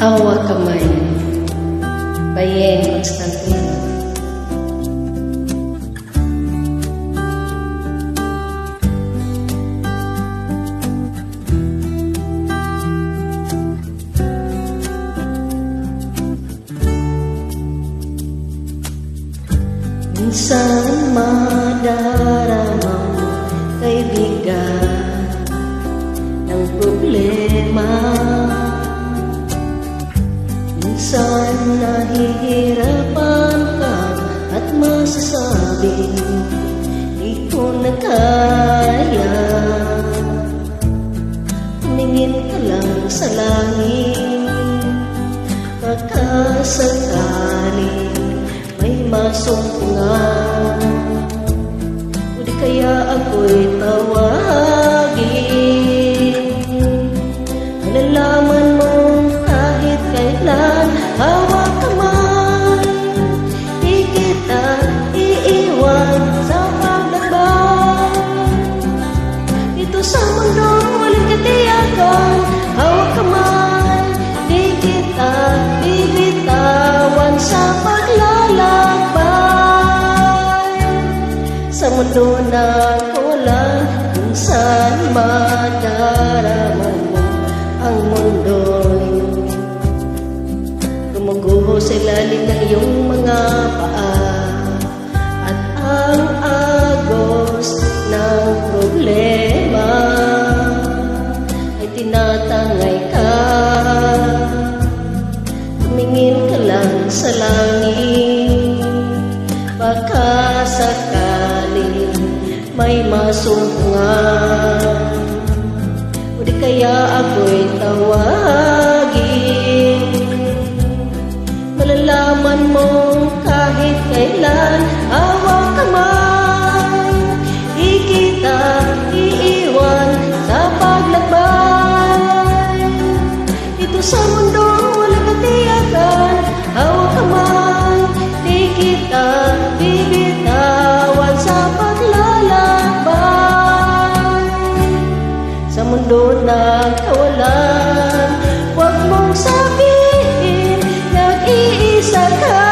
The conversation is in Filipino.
Hawa Kamay, Bayeng Constantino. Minsan madarama kaibigan ng problema, minsan nahihirapan ka at masasabi di ko na kaya. Tumingin ka lang sa langit, baka sakaling may masumpungan, o di kaya ako'y tawagin. Malalaman mo kahit kailan, hawa kamay, di kita iiwan sa paglakbay. Dito sa mundo walang katiyakan, hawa kamay, di kita bibitawan sa paglalakbay. Sa mundo na kulang, minsan madarama mo ang mundo'y gumuguho sa ilalim ng iyong mga paa, at ang agos ng problema ay tinatangay ka. Tumingin ka lang sa langit, baka sakaling may masumpungan, o di kaya ako'y tawagin. Malalaman mo kahit kailan, hawa kamay, di kita iiwan sa paglakbay. Dito sa mundo walang katiyakan, hawa kamay, di kita bibitawan sa paglalakbay. Sa mundo na kawalan, huwag mong sabihin nag-iisa ka.